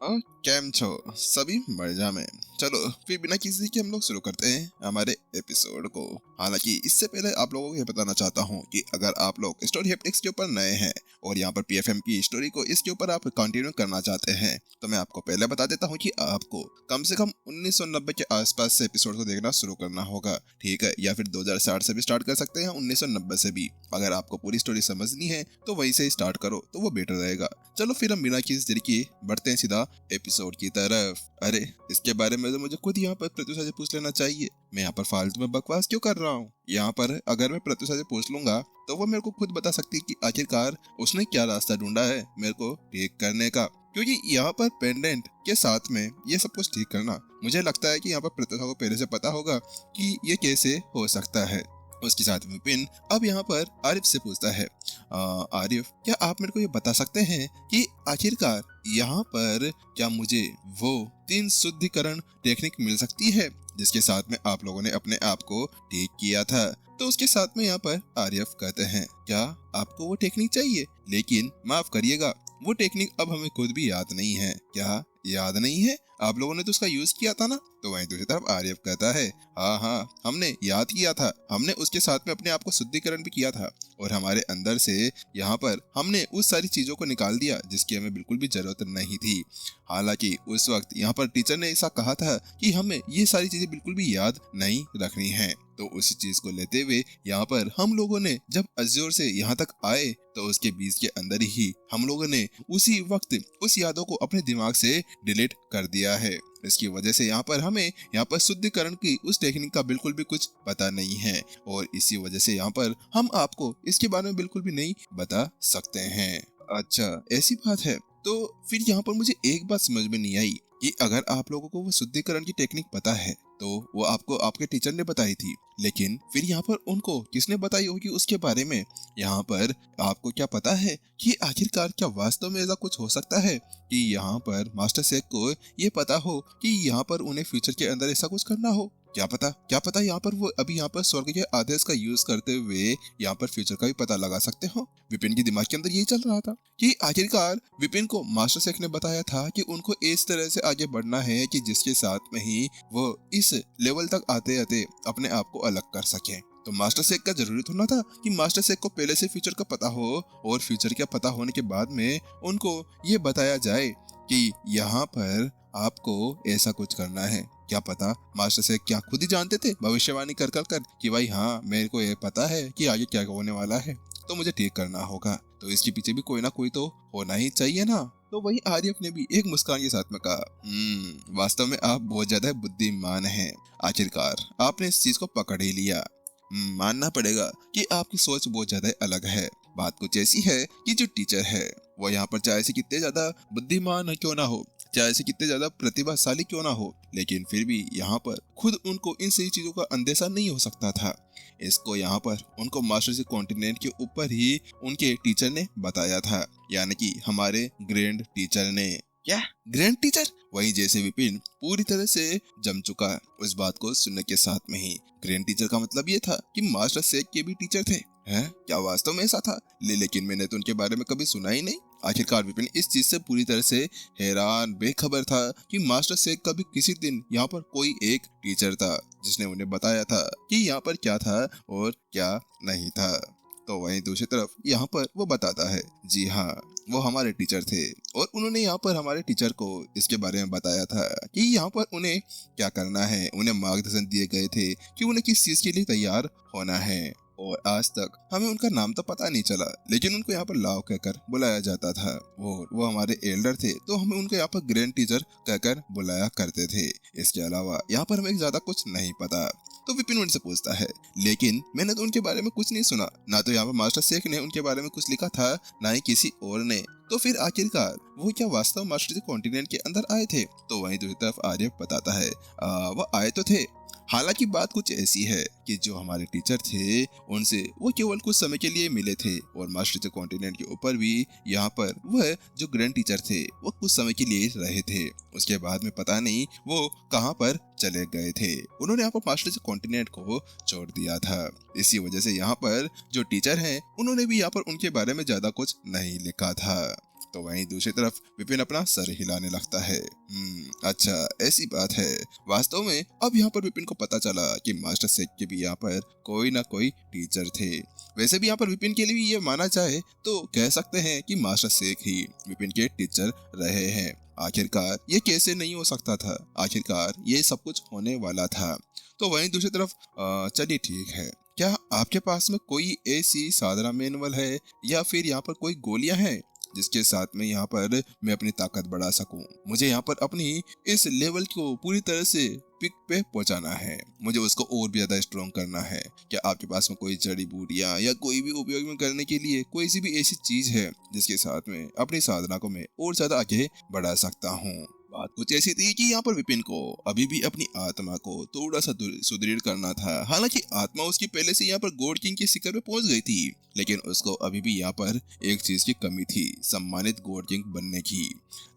और कैम छो सभी मर्जा में। चलो फिर बिना किसी के हम लोग शुरू करते हैं हमारे एपिसोड को। हालांकि इससे पहले आप लोगों को ये बताना चाहता हूँ कि अगर आप लोग स्टोरी हैप्टिक्स के ऊपर नए हैं और यहाँ पर पीएफएम की स्टोरी को इसके ऊपर आप कंटिन्यू करना चाहते हैं तो मैं आपको पहले बता देता हूँ कि आपको कम से कम 1990 के आसपास से एपिसोड को देखना शुरू करना होगा, ठीक है? या फिर 2060 से भी स्टार्ट कर सकते हैं, 1990 से भी। अगर आपको पूरी स्टोरी समझनी है तो वहीं से स्टार्ट करो तो वो बेटर रहेगा। चलो फिर हम बिना किसी देरी के बढ़ते हैं सीधा एपिसोड की तरफ। अरे इसके बारे में तो मुझे खुद यहाँ पर प्रत्युषा से पूछ लेना चाहिए। मैं यहाँ पर फालतू में बकवास क्यों कर रहा हूँ? यहाँ पर अगर मैं प्रत्युषा से पूछ लूंगा तो वो मेरे को खुद बता सकती है कि आखिरकार उसने क्या रास्ता ढूंढा है मेरे को ठीक करने का। क्योंकि यहाँ पर पेंडेंट के साथ में ये सब कुछ ठीक करना, मुझे लगता है कि यहाँ पर प्रत्युषा को पहले से पता होगा कि ये कैसे हो सकता है। उसके साथ विपिन अब यहाँ पर आरिफ से पूछता है, आरिफ क्या आप मेरे को ये बता सकते हैं कि आखिरकार यहाँ पर क्या मुझे वो 3 शुद्धिकरण टेक्निक मिल सकती है जिसके साथ में आप लोगों ने अपने आप को ठीक किया था? तो उसके साथ में यहाँ पर आरिफ कहते हैं, क्या आपको वो टेक्निक चाहिए? लेकिन माफ करिएगा, वो टेक्निक अब हमें खुद भी याद नहीं है। क्या याद नहीं है? आप लोगों ने तो उसका यूज किया था ना? तो वहीं दूसरी तरफ आरिफ कहता है, हाँ हमने याद किया था, हमने उसके साथ में अपने आप को शुद्धिकरण भी किया था और हमारे अंदर से यहाँ पर हमने उस सारी चीजों को निकाल दिया जिसकी हमें बिल्कुल भी जरूरत नहीं थी। हालांकि उस वक्त यहाँ पर टीचर ने ऐसा कहा था कि हमें ये सारी चीजें बिल्कुल भी याद नहीं रखनी है। तो उसी चीज को लेते हुए यहाँ पर हम लोगों ने जब अज्योर से यहाँ तक आए तो उसके बीच के अंदर ही हम लोगों ने उसी वक्त उस यादों को अपने दिमाग से डिलीट कर दिया है। इसकी वजह से यहाँ पर हमें यहाँ पर शुद्धिकरण की उस टेक्निक का बिल्कुल भी कुछ पता नहीं है और इसी वजह से यहाँ पर हम आपको इसके बारे में बिल्कुल भी नहीं बता सकते हैं। अच्छा ऐसी बात है। तो फिर यहाँ पर मुझे एक बात समझ में नहीं आई कि अगर आप लोगों को वो शुद्धिकरण की टेक्निक पता है तो वो आपको आपके टीचर ने बताई थी, लेकिन फिर यहाँ पर उनको किसने बताई होगी उसके बारे में? यहाँ पर आपको क्या पता है कि आखिरकार क्या वास्तव में ऐसा कुछ हो सकता है कि यहाँ पर मास्टर शेख को ये पता हो कि यहाँ पर उन्हें फ्यूचर के अंदर ऐसा कुछ करना हो? क्या पता यहाँ पर वो अभी यहाँ पर स्वर्ग के आदेश का यूज करते हुए यहाँ पर फ्यूचर का भी पता लगा सकते हो। विपिन के दिमाग के अंदर यही चल रहा था कि आखिरकार विपिन को मास्टर शेख ने बताया था कि उनको इस तरह से आगे बढ़ना है कि जिसके साथ में ही वो इस लेवल तक आते आते अपने आप को अलग कर सके। तो मास्टर शेख का जरूरी थोड़ा था कि मास्टर शेख को पहले से फ्यूचर का पता हो और फ्यूचर का पता होने के बाद में उनको ये बताया जाए कि यहाँ पर आपको ऐसा कुछ करना है। क्या पता मास्टर शेख क्या खुद ही जानते थे भविष्यवाणी कर कर कर कि भाई हाँ मेरे को ये पता है कि आगे क्या होने वाला है तो मुझे ठीक करना होगा, तो इसके पीछे भी कोई ना कोई तो होना ही चाहिए ना। तो वही आरिफ ने भी एक मुस्कान के साथ में कहा, वास्तव में आप बहुत ज्यादा बुद्धिमान हैं, आखिरकार आपने इस चीज को पकड़ ही लिया। मानना पड़ेगा कि आपकी सोच बहुत ज्यादा अलग है। बात कुछ ऐसी है कि जो टीचर है वो यहाँ पर चाहे से कितने ज्यादा बुद्धिमान क्यों ना हो, चाहे से कितने ज्यादा प्रतिभाशाली क्यों ना हो, लेकिन फिर भी यहाँ पर खुद उनको इन सही चीजों का अंदेशा नहीं हो सकता था। इसको यहाँ पर उनको मास्टर से कॉन्टिनेंट के ऊपर ही उनके टीचर ने बताया था, यानी कि हमारे ग्रैंड टीचर ने। क्या ग्रैंड टीचर? वही जैसे विपिन पूरी तरह से जम चुका है उस बात को सुनने के साथ में ही। ग्रैंड टीचर का मतलब ये था कि मास्टर शेख के भी टीचर थे। हैं? क्या वास्तव में ऐसा था? लेकिन मैंने तो उनके बारे में कभी सुना ही नहीं। आखिरकार विपिन इस चीज से पूरी तरह से हैरान बेखबर था कि मास्टर शेख का भी किसी दिन यहाँ पर कोई एक टीचर था जिसने उन्हें बताया था कि यहाँ पर क्या था और क्या नहीं था। तो वहीं दूसरी तरफ यहाँ पर वो बताता है, जी हाँ वो हमारे टीचर थे और उन्होंने यहाँ पर हमारे टीचर को इसके बारे में बताया था कि यहाँ पर उन्हें क्या करना है। उन्हें मार्गदर्शन दिए गए थे कि उन्हें किस चीज के लिए तैयार होना है और आज तक हमें उनका नाम तो पता नहीं चला, लेकिन उनको यहाँ पर लाव कहकर बुलाया जाता था। वो हमारे एल्डर थे तो हमें उनको यहाँ पर ग्रैंड टीचर कहकर बुलाया करते थे। इसके अलावा यहाँ पर हमें ज्यादा कुछ नहीं पता। तो विपिन उनसे पूछता है, लेकिन मैंने तो उनके बारे में कुछ नहीं सुना, ना तो यहाँ पर मास्टर शेख ने उनके बारे में कुछ लिखा था ना ही किसी और ने। तो फिर आखिरकार वो क्या वास्तव मास्टर जी कॉन्टिनेंट के अंदर आए थे? तो वहीं दूसरी तरफ आर्य बताता है, वो आए तो थे, हालांकि बात कुछ ऐसी है कि जो हमारे टीचर थे उनसे वो केवल कुछ समय के लिए मिले थे और मास्टर कॉन्टिनेंट के ऊपर भी यहाँ पर वह जो ग्रैंड टीचर थे वो कुछ समय के लिए रहे थे। उसके बाद में पता नहीं वो कहाँ पर चले गए थे। उन्होंने यहाँ पर मास्टर कॉन्टिनेंट को छोड़ दिया था। इसी वजह से यहाँ पर जो टीचर हैं उन्होंने भी यहाँ पर उनके बारे में ज्यादा कुछ नहीं लिखा था। तो वहीं दूसरी तरफ विपिन अपना सर हिलाने लगता है। अच्छा ऐसी बात है। वास्तव में अब यहाँ पर विपिन को पता चला कि मास्टर शेख के भी यहाँ पर कोई ना कोई टीचर थे। वैसे भी यहाँ पर विपिन के लिए भी ये माना जाए तो कह सकते हैं कि मास्टर शेख ही विपिन के टीचर रहे हैं। आखिरकार ये कैसे नहीं हो सकता था, आखिरकार ये सब कुछ होने वाला था। तो वहीं दूसरी तरफ चलिए ठीक है, क्या आपके पास में कोई ऐसी साधारण मैनुअल है या फिर यहाँ पर कोई गोलियां हैं जिसके साथ में यहाँ पर मैं अपनी ताकत बढ़ा सकूं? मुझे यहाँ पर अपनी इस लेवल को पूरी तरह से पिक पे पहुंचाना है, मुझे उसको और भी ज्यादा स्ट्रॉन्ग करना है। क्या आपके पास में कोई जड़ी बूटियां या कोई भी उपयोग में करने के लिए कोई सी भी ऐसी चीज है जिसके साथ में अपनी साधना को मैं और ज्यादा आगे बढ़ा सकता हूँ? बात कुछ ऐसी थी कि यहाँ पर विपिन को अभी भी अपनी आत्मा को थोड़ा सा सुदृढ़ करना था। हालांकि आत्मा उसकी पहले से यहाँ पर गॉड किंग की शिखर पे पहुंच गई थी, लेकिन उसको अभी भी यहाँ पर एक चीज की कमी थी, सम्मानित गॉड किंग बनने की।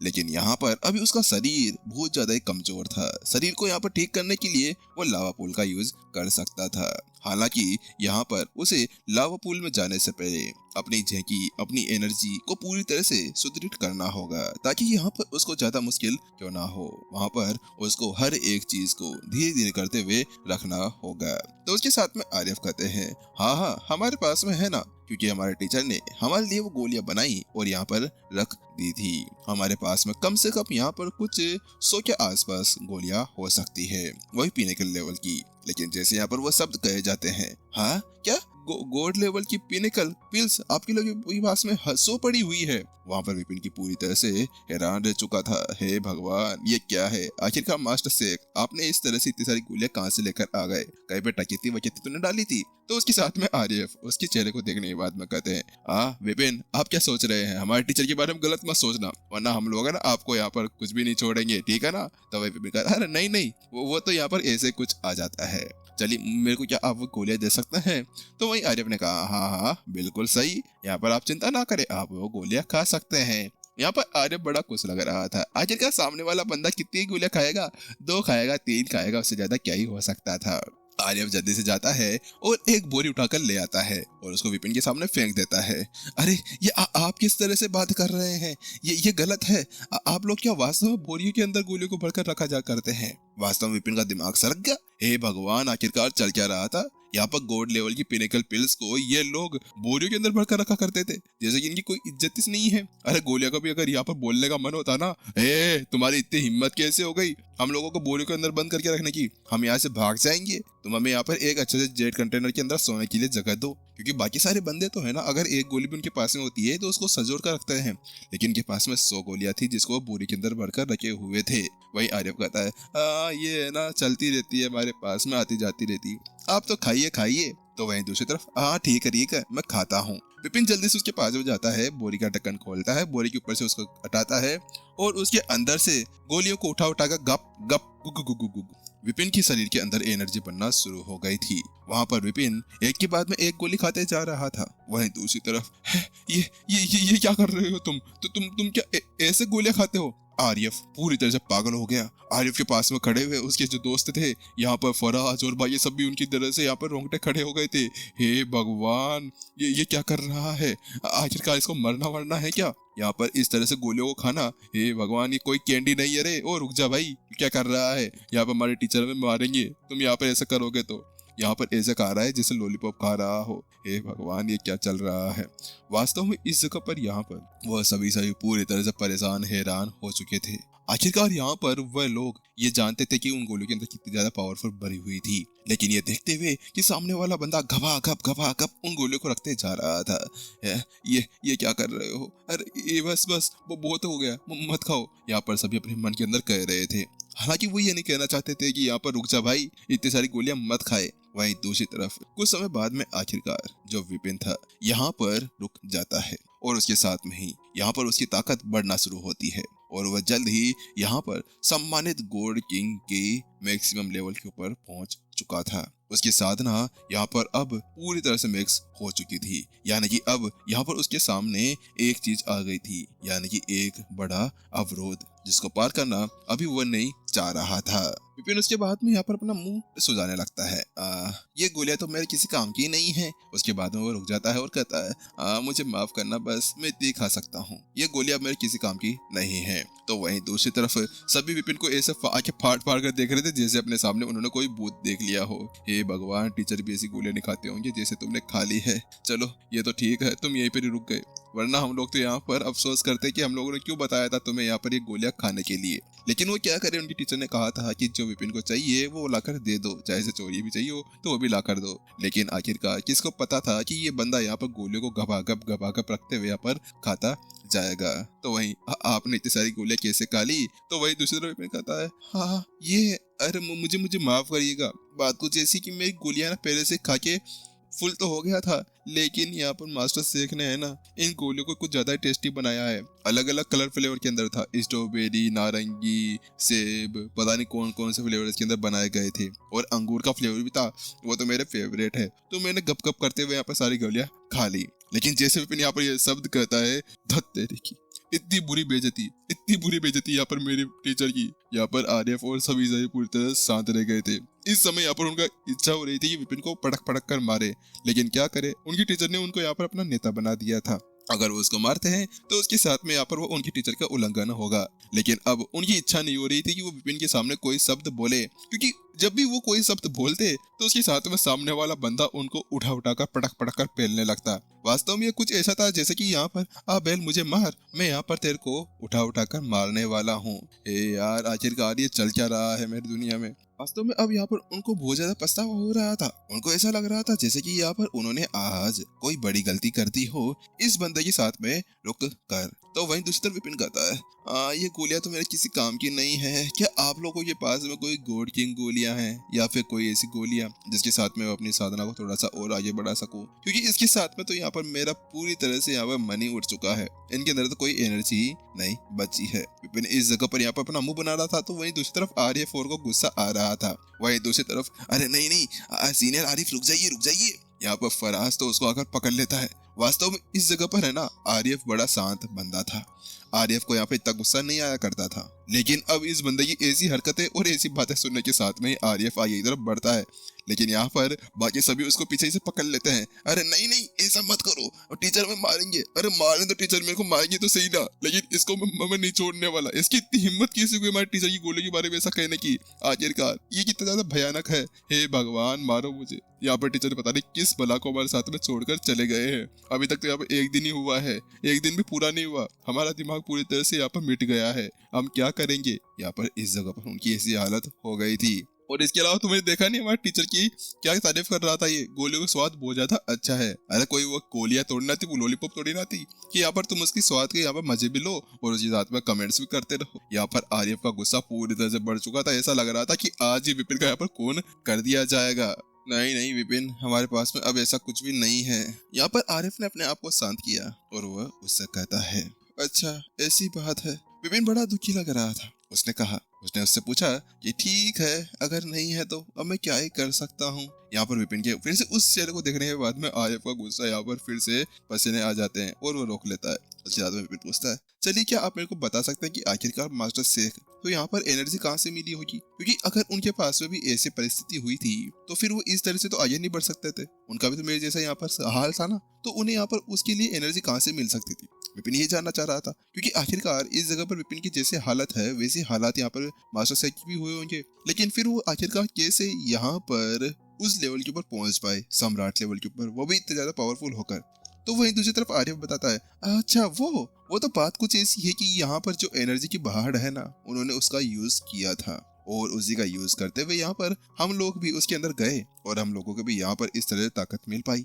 लेकिन यहाँ पर अभी उसका शरीर बहुत ज्यादा ही कमजोर था। शरीर को यहाँ पर ठीक करने के लिए वो लावा पूल का यूज कर सकता था। हालांकि यहाँ पर उसे लावा पूल में जाने से पहले अपनी झेंकी, अपनी एनर्जी को पूरी तरह से सुदृढ़ करना होगा, ताकि यहाँ पर उसको ज्यादा मुश्किल क्यों ना हो। वहाँ पर उसको हर एक चीज को धीरे धीरे करते हुए रखना होगा। तो उसके साथ में आरिफ कहते हैं, हाँ हमारे पास में है ना, क्योंकि हमारे टीचर ने हमारे लिए वो गोलियां बनाई और यहाँ पर रख दी थी। हमारे पास में कम से कम यहाँ पर कुछ 100 के आसपास गोलियां हो सकती है, वही पीने के लेवल की। लेकिन जैसे यहाँ पर वो शब्द कहे जाते हैं, हाँ क्या गॉड लेवल की पिनिकल पिल्स आपके लोगों के पास में 100 पड़ी हुई है? वहाँ पर विपिन की पूरी तरह से हैरान रह चुका था। हे भगवान, ये क्या है? आखिरकार मास्टर शेख, आपने इस तरह से इतनी सारी गोलियां कहाँ से लेकर आ गए? कहीं पे टकीती वकीती तूने डाली थी? तो उसके साथ में आरिफ उसके चेहरे को देखने के बाद में कहते हैं, विपिन आप क्या सोच रहे हैं? हमारे टीचर के बारे में गलत मत सोचना, वरना हम लोग है ना आपको यहाँ पर कुछ भी नहीं छोड़ेंगे, ठीक है ना? तो वही विपिन कहता है, अरे नहीं वो तो यहाँ पर ऐसे कुछ आ जाता है। चलिए मेरे को क्या आप वो गोलियां दे सकते हैं? तो वही आरिफ ने कहा, हाँ बिल्कुल सही, यहाँ पर आप चिंता ना करें, आप वो गोलियां खा सकते हैं। यहाँ पर आरिफ बड़ा खुश लग रहा था। आखिरकार सामने वाला बंदा कितनी गोलियां खाएगा? 2 खाएगा, 3 खाएगा, उससे ज्यादा क्या ही हो सकता था। आरिफ जल्दी से जाता है और एक बोरी उठाकर ले आता है और उसको विपिन के सामने फेंक देता है। अरे ये आप किस तरह से बात कर रहे हैं? ये गलत है। आप लोग क्या वास्तव में बोरियों के अंदर गोलियों को भरकर रखा जा करते हैं? वास्तव में विपिन का दिमाग सरक गया। हे भगवान, आखिरकार चल क्या रहा था? यहाँ पर गॉड लेवल की पिनिकल पिल्स को ये लोग बोरियों के अंदर भरकर रखा करते थे, जैसे कि इनकी कोई इज्जत ही नहीं है। अरे गोलियां का भी अगर यहाँ पर बोलने का मन होता ना, तुम्हारी इतनी हिम्मत कैसे हो गई हम लोगों को बोरियों के अंदर बंद करके रखने की? हम यहाँ से भाग जाएंगे, तुम हमें यहाँ पर एक अच्छे से जेट कंटेनर के अंदर सोने के लिए जगह दो, क्योंकि बाकी सारे बंदे तो है ना, अगर एक गोली भी उनके पास में होती है तो उसको सजोड़ कर रखते हैं, लेकिन इनके पास में 100 गोलियां थी जिसको वो बोरी के अंदर भरकर रखे हुए थे। वही आरिफ कहता है, ये है ना चलती रहती है, हमारे पास में आती जाती रहती, आप तो खाइए। तो वहीं दूसरी तरफ, ठीक है मैं खाता हूँ। विपिन जल्दी से उसके पास में जाता है, बोरी का ढक्कन खोलता है, बोरी के ऊपर से उसको हटाता है और उसके अंदर से गोलियों को उठा कर गप गप गुग गुग गुग। विपिन के शरीर के अंदर एनर्जी बनना शुरू हो गई थी। वहां पर विपिन एक के बाद में एक गोली खाते जा रहा था। वहीं दूसरी तरफ, ये क्या कर रहे हो तुम? तो तुम क्या ऐसे गोलियां खाते हो? आरिफ पूरी तरह से पागल हो गया। आरिफ के पास में खड़े हुए उसके जो दोस्त थे यहाँ पर, फराज और भाई, ये सब भी उनकी तरह से यहाँ पर रोंगटे खड़े हो गए थे। हे भगवान, ये क्या कर रहा है? आखिरकार इसको मरना है क्या यहाँ पर इस तरह से गोलियों को खाना? हे भगवान, ये कोई कैंडी नहीं है रे। ओ रुक जा भाई, क्या कर रहा है? यहाँ पर हमारे टीचर में मारेंगे तुम यहाँ पर ऐसा करोगे तो। यहाँ पर ऐसे खा रहा है जैसे लॉलीपॉप खा रहा हो। हे भगवान, ये क्या चल रहा है? वास्तव में इस जगह पर यहाँ पर वह सभी पूरी तरह से परेशान हैरान हो चुके थे। आखिरकार यहाँ पर वह लोग ये जानते थे कि उन गोलियों के अंदर कितनी ज्यादा पावरफुल भरी हुई थी, लेकिन ये देखते हुए कि सामने वाला बंदा घबा घप उन गोलियों को रखते जा रहा था। ये क्या कर रहे हो? अरे ये बस वो बहुत हो गया, मत खाओ, यहाँ पर सभी अपने मन के अंदर कह रहे थे। हालांकि वो ये नहीं कहना चाहते थे कि यहाँ पर रुक जा भाई, इतनी सारी गोलियां मत खाए। वहीं दूसरी तरफ कुछ समय बाद में आखिरकार जो विपिन था यहाँ पर रुक जाता है और उसके साथ में ही यहाँ पर उसकी ताकत बढ़ना शुरू होती है और वह जल्द ही यहाँ पर सम्मानित गॉड किंग के मैक्सिमम लेवल के ऊपर पहुंच चुका था। उसकी साधना यहाँ पर अब पूरी तरह से मैक्स हो चुकी थी, यानी कि अब यहाँ पर उसके सामने एक चीज आ गई थी, यानी कि एक बड़ा अवरोध जिसको पार करना अभी वह नहीं जा रहा था। विपिन उसके बाद में यहाँ पर अपना मुंह सुझाने लगता है। ये गोलियां तो मेरे किसी काम की नहीं है। उसके बाद में वो रुक जाता है और कहता है मुझे माफ करना, बस मैं इतनी खा सकता हूँ। ये गोलियां मेरे किसी काम की नहीं है। तो वहीं दूसरी तरफ सभी विपिन को ऐसे आके फाड़ फाड़ कर देख रहे थे जैसे अपने सामने उन्होंने कोई भूत देख लिया हो। हे भगवान, टीचर भी ऐसी गोलियां नहीं खाते होंगे जैसे तुमने खा ली है। चलो ये तो ठीक है, तुम यहीं पर ही रुक गए, वरना हम लोग तो यहाँ पर अफसोस करते कि हम लोगों ने क्यों बताया था तुम्हें यहाँ पर ये गोलियां खाने के लिए। लेकिन वो क्या करे, उनकी टीचर ने कहा था कि जो विपिन को चाहिए वो लाकर दे दो, चाहे से चोरी भी चाहिए हो तो वो भी लाकर दो। लेकिन आखिरकार किसको पता था कि ये बंदा यहाँ पर गोलियों को घबाघब रखते हुए यहाँ पर खाता जाएगा। तो वहीं आपने इतनी सारी गोलियां कैसे खा ली? तो वही दूसरी तरफ विपिन कहता है हाँ ये, अरे मुझे माफ करिएगा, बात कुछ ऐसी कि मेरी गोलियां ना पहले से खा के फुल तो हो गया था, लेकिन यहाँ पर मास्टर शेख ने है ना इन गोलियों को कुछ ज्यादा ही टेस्टी बनाया है। अलग अलग कलर फ्लेवर के अंदर था, स्ट्रॉबेरी, नारंगी, सेब, पता नहीं कौन कौन से फ्लेवर इसके अंदर बनाए गए थे, और अंगूर का फ्लेवर भी था, वो तो मेरे फेवरेट है। तो मैंने गप गप करते हुए यहाँ पर सारी गोलियां खा ली। लेकिन जैसे विपिन यहाँ पर ये शब्द कहता है, धत तेरे की, इतनी बुरी बेइज्जती यहाँ पर मेरे टीचर की। यहाँ पर आरिफ और सभी पूरी तरह शांत रह गए थे। इस समय यहाँ पर उनका इच्छा हो रही थी कि विपिन को पटक पटक कर मारे, लेकिन क्या करे, उनकी टीचर ने उनको यहाँ पर अपना नेता बना दिया था। अगर वो उसको मारते हैं तो उसके साथ में यहाँ पर वो उनकी टीचर का उल्लंघन होगा। लेकिन अब उनकी इच्छा नहीं हो रही थी कि वो विपिन के सामने कोई शब्द बोले, क्योंकि जब भी वो कोई शब्द बोलते तो उसके साथ में सामने वाला बंदा उनको उठा उठा कर पटक कर पेलने लगता। वास्तव में ये कुछ ऐसा था जैसे कि यहाँ पर आ बैल मुझे मार, मैं यहाँ पर तेरे को उठा कर मारने वाला हूँ। यार आखिरकार ये चल क्या रहा है मेरी दुनिया में। वास्तव में अब यहाँ पर उनको बहुत ज्यादा पछतावा हो रहा था। उनको ऐसा लग रहा था जैसे कि यहाँ पर उन्होंने आज कोई बड़ी गलती कर दी हो इस बंदे के साथ में रुक कर। तो वहीं दूसरी तरफ विपिन कहता है ये गोलियां तो मेरे किसी काम की नहीं है। क्या आप लोगों के पास में कोई गॉड किंग गोलियां हैं, या फिर कोई ऐसी गोलियां जिसके साथ में मैं अपनी साधना को थोड़ा सा और आगे बढ़ा सकूं? क्योंकि इसके साथ में तो यहाँ पर मेरा पूरी तरह से यहाँ पर मन ही उठ चुका है, इनके अंदर तो कोई एनर्जी नहीं बची है। विपिन इस जगह पर यहाँ पर अपना मुंह बना रहा था, तो वहीं दूसरी तरफ आरिफ को गुस्सा आ रहा था। वहीं दूसरी तरफ अरे नहीं सीनियर आरिफ रुक जाइए। यहाँ पर फराज तो उसको आकर पकड़ लेता है। वास्तव में इस जगह पर है ना आरिफ बड़ा शांत बंदा था। आरिफ को यहाँ पे इतना गुस्सा नहीं आया करता था, लेकिन अब इस बंदे की ऐसी हरकतें और ऐसी बातें सुनने के साथ में आरिफ आगे की तरफ बढ़ता है। लेकिन यहाँ पर बाकी सभी उसको पीछे से पकड़ लेते हैं। अरे नहीं ऐसा मत करो, टीचर में मारेंगे। अरे मारें तो टीचर मेरे को मारेंगे तो सही ना, लेकिन इसको मैं नहीं छोड़ने वाला। इसकी इतनी हिम्मत कैसे हुई हमारे टीचर की गोली के बारे में ऐसा कहने की? आखिरकार ये कितना ज्यादा भयानक है। हे भगवान मारो मुझे। यहाँ पर टीचर पता नहीं किस बला को हमारे साथ में छोड़कर चले गए हैं। अभी तक तो यहाँ पर एक दिन ही हुआ है, एक दिन भी पूरा नहीं हुआ, हमारा दिमाग पूरी तरह से यहाँ पर मिट गया है। हम क्या करेंगे? यहाँ पर इस जगह पर उनकी ऐसी हालत हो गई थी। और इसके अलावा तुमने देखा नहीं हमारे टीचर की क्या तारीफ कर रहा था, ये गोलियों का स्वाद बहुत ज्यादा अच्छा है। अरे कोई वो गोलियां तोड़ना थी, वो लॉलीपॉप तोड़ी ना थी कि यहाँ पर तुम उसकी स्वाद के यहाँ पर मजे भी लो और उसके साथ में कमेंट्स भी करते रहो। यहाँ पर आरिफ का गुस्सा पूरी तरह से बढ़ चुका था। ऐसा लग रहा था कि आज ही विपिन का यहाँ पर खून कर दिया जाएगा। नहीं विपिन, हमारे पास में अब ऐसा कुछ भी नहीं है। यहाँ पर आरिफ ने अपने आप को शांत किया और वह उससे कहता है अच्छा ऐसी बात है। विपिन बड़ा दुखी लग रहा था। उसने उससे पूछा कि ठीक है, अगर नहीं है तो अब मैं क्या ही कर सकता हूँ। यहाँ पर विपिन के फिर से उस चेहरे को देखने के बाद में आरिफ का गुस्सा यहाँ पर फिर से पसीने आ जाते हैं और वो रोक लेता है। उसके बाद में विपिन पूछता है चलिए क्या आप मेरे को बता सकते हैं कि आखिरकार मास्टर शेख तो यहाँ पर एनर्जी कहाँ से मिली होगी? क्योंकि अगर उनके पास में भी ऐसी परिस्थिति हुई थी तो फिर वो इस तरह से तो आगे नहीं बढ़ सकते थे। उनका भी तो मेरे जैसा यहाँ पर हाल था ना, तो उन्हें यहाँ पर उसके लिए एनर्जी कहाँ से मिल सकती थी? विपिन ये जानना चाह रहा था, क्योंकि आखिरकार इस जगह पर विपिन की जैसे हालत है वैसी हालात यहाँ पर मास्टर शेख की भी हुए होंगे। लेकिन फिर वो आखिरकार कैसे यहाँ पर उस लेवल के ऊपर पहुंच पाए, सम्राट लेवल के ऊपर, वो भी इतने ज्यादा पावरफुल होकर। तो वहीं दूसरी तरफ आर्यव बताता है अच्छा वो तो बात कुछ ऐसी है कि यहाँ पर जो एनर्जी की बहाड़ है ना, उन्होंने उसका यूज किया था और उसी का यूज करते हुए यहाँ पर हम लोग भी उसके अंदर गए और हम लोगों को भी यहाँ पर इस तरह ताकत मिल पाई।